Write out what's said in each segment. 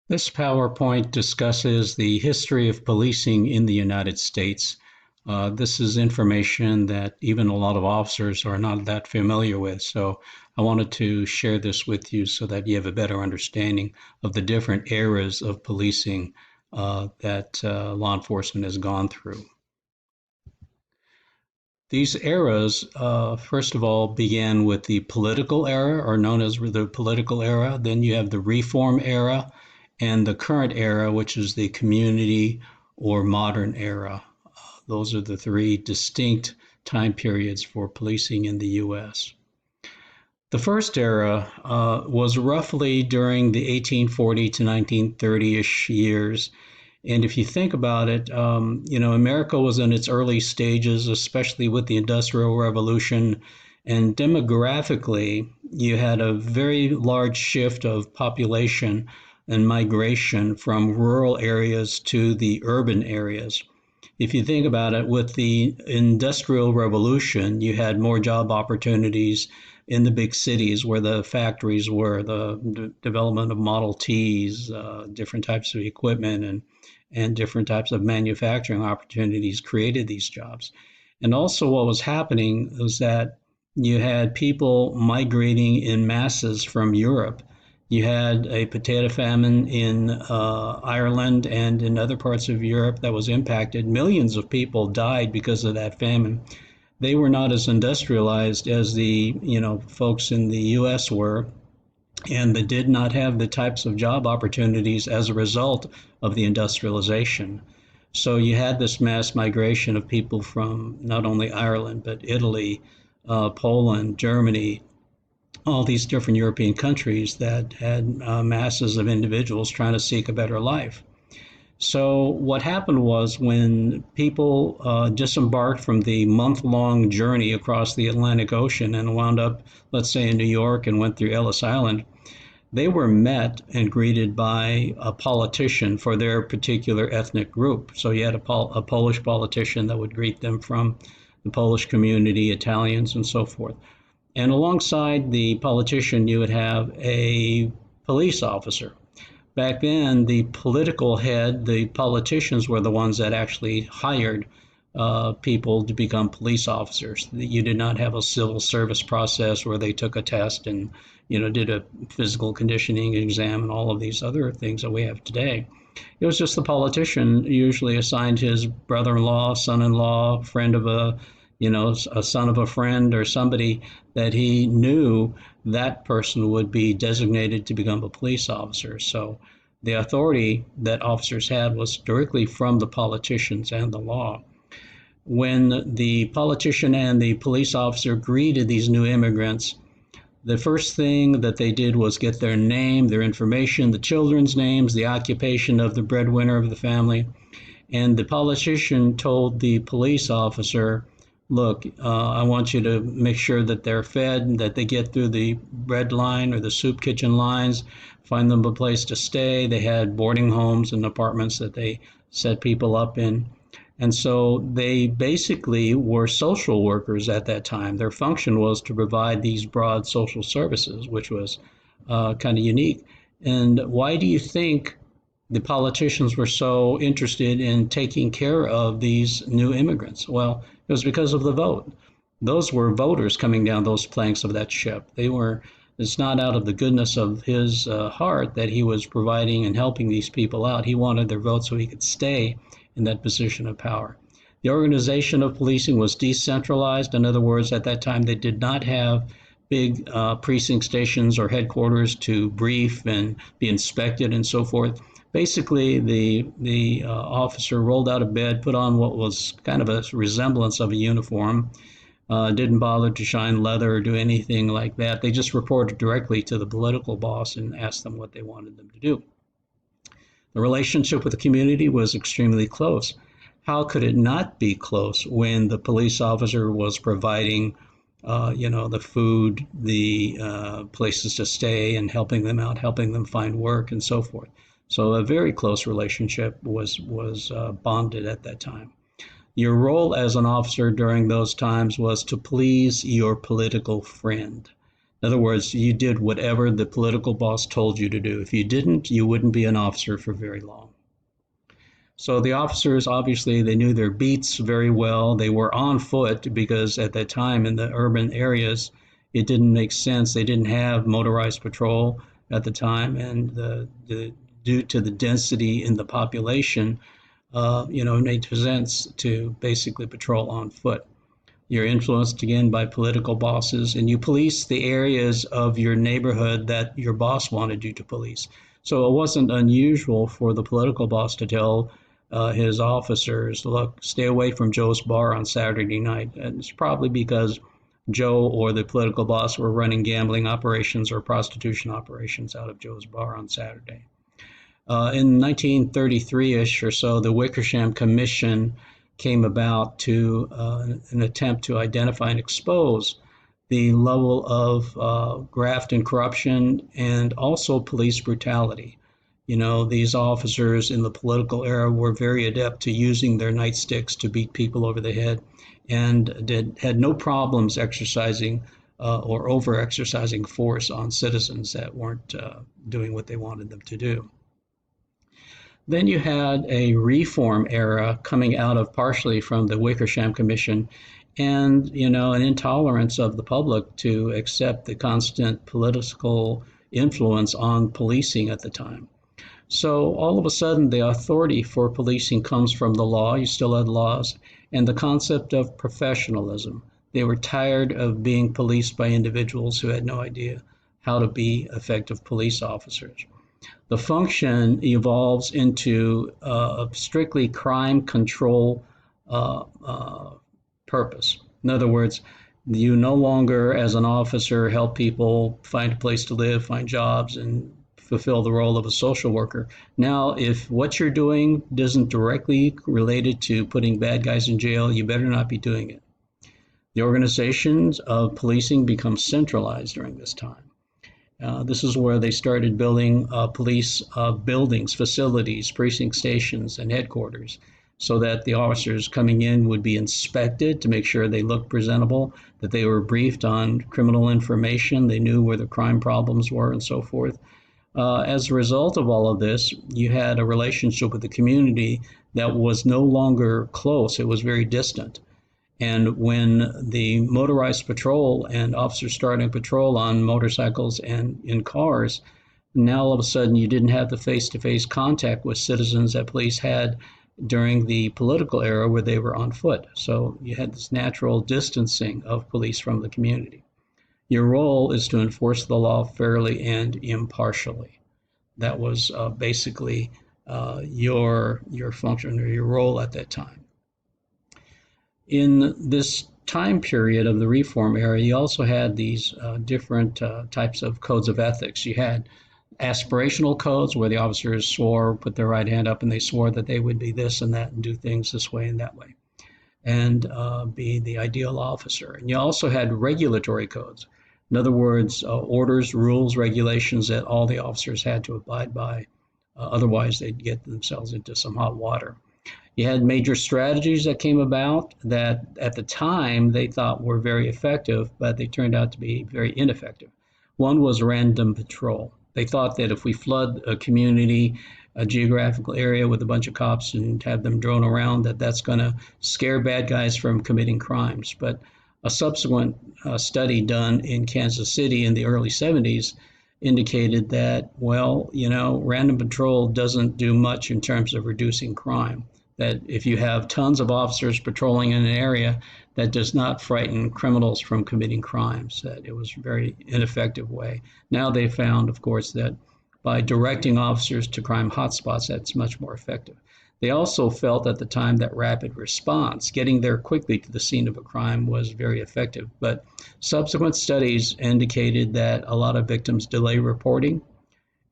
This PowerPoint discusses the history of policing in the United States. This is information that even a lot of officers are not that familiar with, so I wanted to share this with you so that you have a better understanding of the different eras of policing that law enforcement has gone through. These eras, first of all, began with the political era, or known as the political era. Then you have the reform era and the current era, which is the community or modern era. Those are the three distinct time periods for policing in the U.S. The first era was roughly during the 1840 to 1930-ish years. And if you think about it, America was in its early stages, especially with the Industrial Revolution. And demographically, you had a very large shift of population and migration from rural areas to the urban areas. If you think about it, with the Industrial Revolution, you had more job opportunities in the big cities where the factories were, the development of Model Ts, different types of equipment, and different types of manufacturing opportunities created these jobs. And also, what was happening was that you had people migrating in masses from Europe. You had a potato famine in Ireland and in other parts of Europe that was impacted. Millions of people died because of that famine. They were not as industrialized as the folks in the U.S. were, and they did not have the types of job opportunities as a result of the industrialization. So you had this mass migration of people from not only Ireland but Italy, Poland, Germany, all these different European countries that had masses of individuals trying to seek a better life. So what happened was when people disembarked from the month-long journey across the Atlantic Ocean and wound up, let's say, in New York and went through Ellis Island, they were met and greeted by a politician for their particular ethnic group. So you had a Polish politician that would greet them from the Polish community, Italians, and so forth. And alongside the politician, you would have a police officer. Back then, the political head, the politicians were the ones that actually hired people to become police officers. You did not have a civil service process where they took a test and did a physical conditioning exam and all of these other things that we have today. It was just the politician usually assigned his brother-in-law, son-in-law, friend of a son of a friend or somebody that he knew that person would be designated to become a police officer. So the authority that officers had was directly from the politicians and the law. When the politician and the police officer greeted these new immigrants, the first thing that they did was get their name, their information, the children's names, the occupation of the breadwinner of the family. And the politician told the police officer, look, I want you to make sure that they're fed, that they get through the bread line or the soup kitchen lines, find them a place to stay. They had boarding homes and apartments that they set people up in. And so they basically were social workers at that time. Their function was to provide these broad social services, which was kind of unique. And why do you think the politicians were so interested in taking care of these new immigrants? Well, it was because of the vote. Those were voters coming down those planks of that ship. It's not out of the goodness of his heart that he was providing and helping these people out. He wanted their vote so he could stay in that position of power. The organization of policing was decentralized. In other words, at that time, they did not have big precinct stations or headquarters to brief and be inspected and so forth. Basically, the officer rolled out of bed, put on what was kind of a resemblance of a uniform, didn't bother to shine leather or do anything like that. They just reported directly to the political boss and asked them what they wanted them to do. The relationship with the community was extremely close. How could it not be close when the police officer was providing, the food, the places to stay, and helping them out, helping them find work, and so forth? So a very close relationship was bonded at that time. Your role as an officer during those times was to please your political friend. In other words, you did whatever the political boss told you to do. If you didn't, you wouldn't be an officer for very long. So the officers, obviously, they knew their beats very well. They were on foot because at that time in the urban areas, it didn't make sense. They didn't have motorized patrol at the time, and due to the density in the population, it made sense to basically patrol on foot. You're influenced again by political bosses, and you police the areas of your neighborhood that your boss wanted you to police. So it wasn't unusual for the political boss to tell his officers, look, stay away from Joe's bar on Saturday night. And it's probably because Joe or the political boss were running gambling operations or prostitution operations out of Joe's bar on Saturday. In 1933-ish or so, the Wickersham Commission came about to an attempt to identify and expose the level of graft and corruption and also police brutality. These officers in the political era were very adept to using their nightsticks to beat people over the head and had no problems exercising or over exercising force on citizens that weren't doing what they wanted them to do. Then you had a reform era coming out of partially from the Wickersham Commission and, an intolerance of the public to accept the constant political influence on policing at the time. So all of a sudden, the authority for policing comes from the law. You still had laws and the concept of professionalism. They were tired of being policed by individuals who had no idea how to be effective police officers. The function evolves into a strictly crime control purpose. In other words, you no longer, as an officer, help people find a place to live, find jobs, and fulfill the role of a social worker. Now, if what you're doing isn't directly related to putting bad guys in jail, you better not be doing it. The organizations of policing become centralized during this time. This is where they started building police buildings, facilities, precinct stations, and headquarters so that the officers coming in would be inspected to make sure they looked presentable, that they were briefed on criminal information, they knew where the crime problems were, and so forth. As a result of all of this, you had a relationship with the community that was no longer close, it was very distant. And when the motorized patrol and officers starting patrol on motorcycles and in cars, now all of a sudden you didn't have the face-to-face contact with citizens that police had during the political era where they were on foot. So you had this natural distancing of police from the community. Your role is to enforce the law fairly and impartially. That was basically your function or your role at that time. In this time period of the reform era, you also had these different types of codes of ethics. You had aspirational codes where the officers swore, put their right hand up, and they swore that they would be this and that and do things this way and that way and be the ideal officer. And you also had regulatory codes. In other words, orders, rules, regulations that all the officers had to abide by. Otherwise, they'd get themselves into some hot water. You had major strategies that came about that at the time they thought were very effective, but they turned out to be very ineffective. One was random patrol. They thought that if we flood a community, a geographical area with a bunch of cops and have them drone around, that's going to scare bad guys from committing crimes. But a subsequent study done in Kansas City in the early 70s indicated that, random patrol doesn't do much in terms of reducing crime. That if you have tons of officers patrolling in an area, that does not frighten criminals from committing crimes, that it was a very ineffective way. Now they found, of course, that by directing officers to crime hotspots, that's much more effective. They also felt at the time that rapid response, getting there quickly to the scene of a crime, was very effective. But subsequent studies indicated that a lot of victims delay reporting,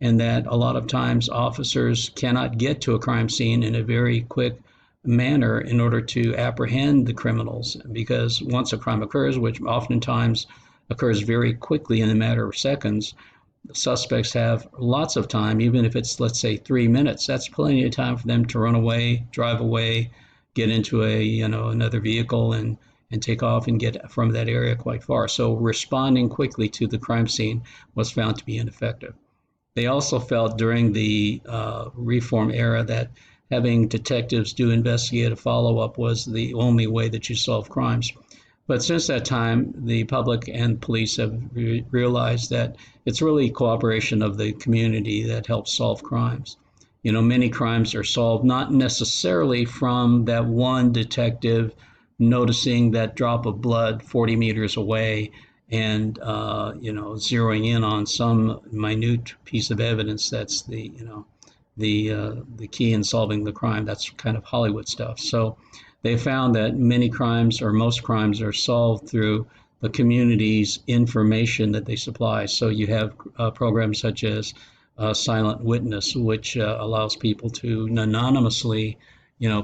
and that a lot of times officers cannot get to a crime scene in a very quick manner in order to apprehend the criminals, because once a crime occurs, which oftentimes occurs very quickly in a matter of seconds, the suspects have lots of time, even if it's, let's say, 3 minutes. That's plenty of time for them to run away, drive away, get into another vehicle and and take off and get from that area quite far. So responding quickly to the crime scene was found to be ineffective. They also felt during the reform era that having detectives do investigative follow-up was the only way that you solve crimes. But since that time, the public and police have realized that it's really cooperation of the community that helps solve crimes. Many crimes are solved not necessarily from that one detective noticing that drop of blood 40 meters away and zeroing in on some minute piece of evidence that's the key in solving the crime. That's kind of Hollywood stuff. So they found that many crimes or most crimes are solved through the community's information that they supply. So you have programs such as Silent Witness, which allows people to anonymously,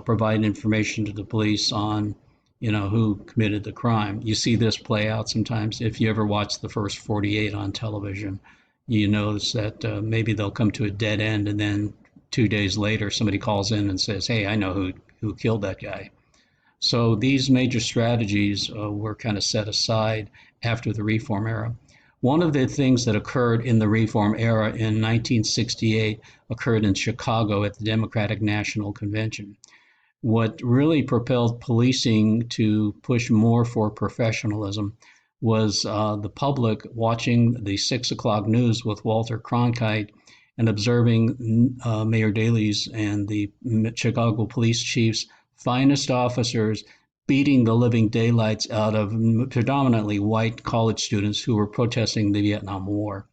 provide information to the police on, who committed the crime. You see this play out sometimes. If you ever watch the first 48 on television, you notice that maybe they'll come to a dead end, and then 2 days later, somebody calls in and says, "Hey, I know who killed that guy." So these major strategies were kind of set aside after the Reform era. One of the things that occurred in the Reform era in 1968 occurred in Chicago at the Democratic National Convention. What really propelled policing to push more for professionalism was the public watching the 6 o'clock news with Walter Cronkite and observing Mayor Daley's and the Chicago police chief's finest officers beating the living daylights out of predominantly white college students who were protesting the Vietnam War.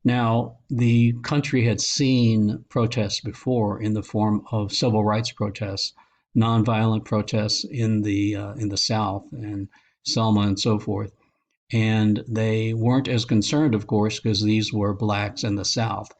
Now, the country had seen protests before in the form of civil rights protests, nonviolent protests in the South and Selma and so forth. And they weren't as concerned, of course, because these were blacks in the South.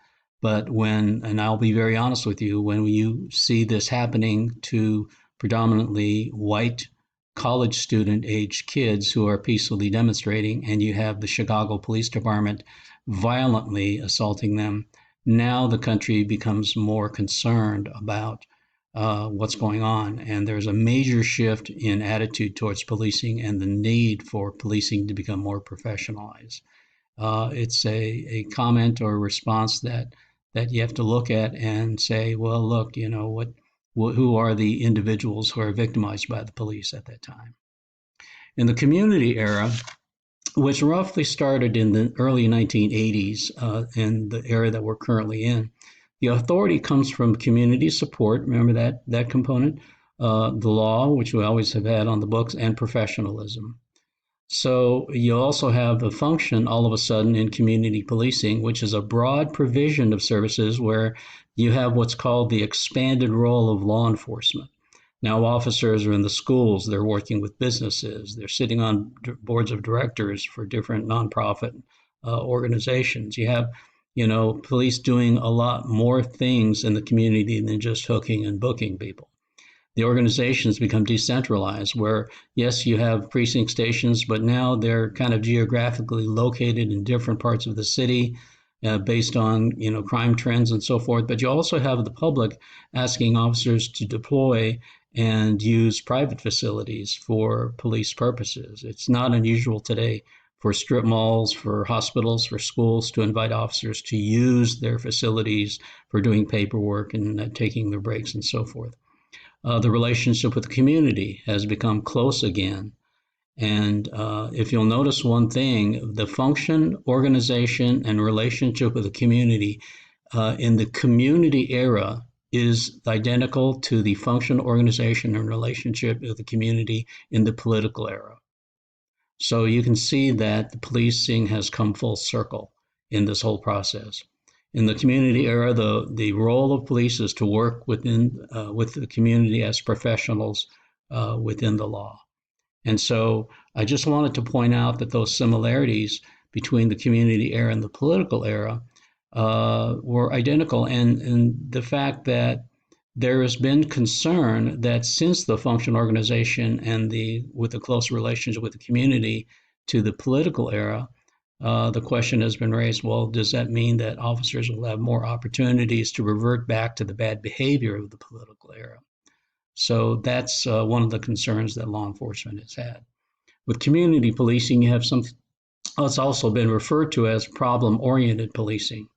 But and I'll be very honest with you, when you see this happening to predominantly white college student aged kids who are peacefully demonstrating, and you have the Chicago Police Department violently assaulting them, now the country becomes more concerned about what's going on. And there's a major shift in attitude towards policing and the need for policing to become more professionalized. It's a comment or a response that you have to look at and say, well, look, who are the individuals who are victimized by the police at that time? In the community era, which roughly started in the early 1980s, in the era that we're currently in, the authority comes from community support. Remember that component, the law, which we always have had on the books, and professionalism. So you also have the function all of a sudden in community policing, which is a broad provision of services where you have what's called the expanded role of law enforcement. Now officers are in the schools, they're working with businesses, they're sitting on boards of directors for different nonprofit organizations. You have, police doing a lot more things in the community than just hooking and booking people. The organizations become decentralized where, yes, you have precinct stations, but now they're kind of geographically located in different parts of the city based on, crime trends and so forth. But you also have the public asking officers to deploy and use private facilities for police purposes. It's not unusual today for strip malls, for hospitals, for schools to invite officers to use their facilities for doing paperwork and taking their breaks and so forth. The relationship with the community has become close again. And if you'll notice one thing, the function, organization, and relationship with the community in the community era is identical to the function, organization, and relationship with the community in the political era. So you can see that the policing has come full circle in this whole process. In the community era, the role of police is to work with the community as professionals within the law. And so I just wanted to point out that those similarities between the community era and the political era were identical. And the fact that there has been concern that since the function organization and with the close relationship with the community to the political era, the question has been raised, well, does that mean that officers will have more opportunities to revert back to the bad behavior of the political era? So that's one of the concerns that law enforcement has had. With community policing, you have some, it's also been referred to as problem-oriented policing,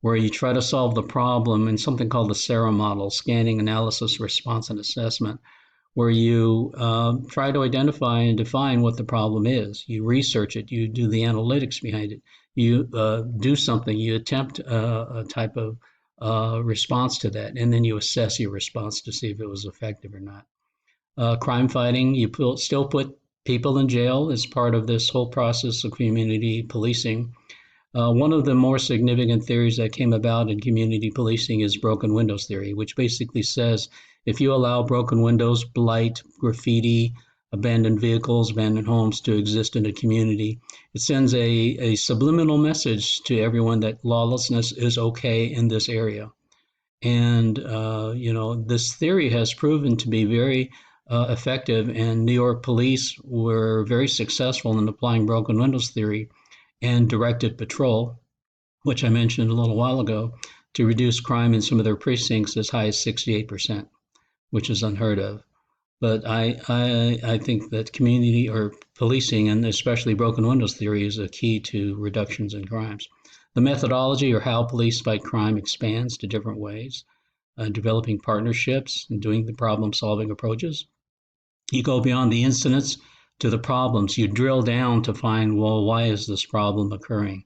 where you try to solve the problem in something called the SARA model, scanning, analysis, response, and assessment, where you try to identify and define what the problem is. You research it, you do the analytics behind it, you do something, you attempt a type of response to that, and then you assess your response to see if it was effective or not. Crime fighting, you still put people in jail as part of this whole process of community policing. One of the more significant theories that came about in community policing is broken windows theory, which basically says if you allow broken windows, blight, graffiti, abandoned vehicles, abandoned homes to exist in a community, it sends a subliminal message to everyone that lawlessness is okay in this area. And, this theory has proven to be very effective, and New York police were very successful in applying broken windows theory and directed patrol, which I mentioned a little while ago, to reduce crime in some of their precincts as high as 68%, which is unheard of. But I think that community or policing, and especially broken windows theory, is a key to reductions in crimes. The methodology or how police fight crime expands to different ways, developing partnerships and doing the problem solving approaches. You go beyond the incidents to the problems. You drill down to find, well, why is this problem occurring?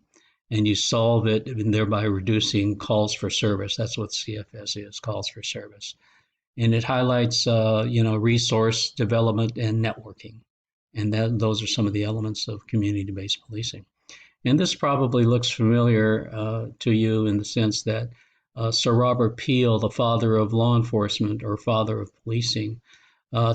And you solve it, and thereby reducing calls for service. That's what CFS is, calls for service. And it highlights, resource development and networking. And those are some of the elements of community-based policing. And this probably looks familiar to you in the sense that Sir Robert Peel, the father of law enforcement or father of policing,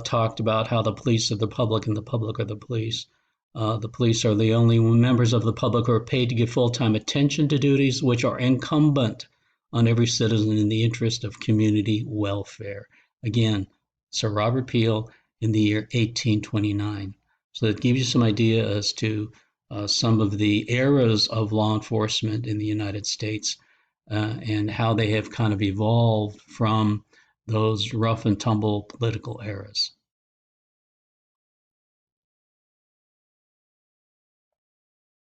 talked about how the police are the public and the public are the police. The police are the only members of the public who are paid to give full-time attention to duties which are incumbent on every citizen in the interest of community welfare. Again, Sir Robert Peel in the year 1829. So that gives you some idea as to some of the eras of law enforcement in the United States and how they have kind of evolved from those rough and tumble political eras.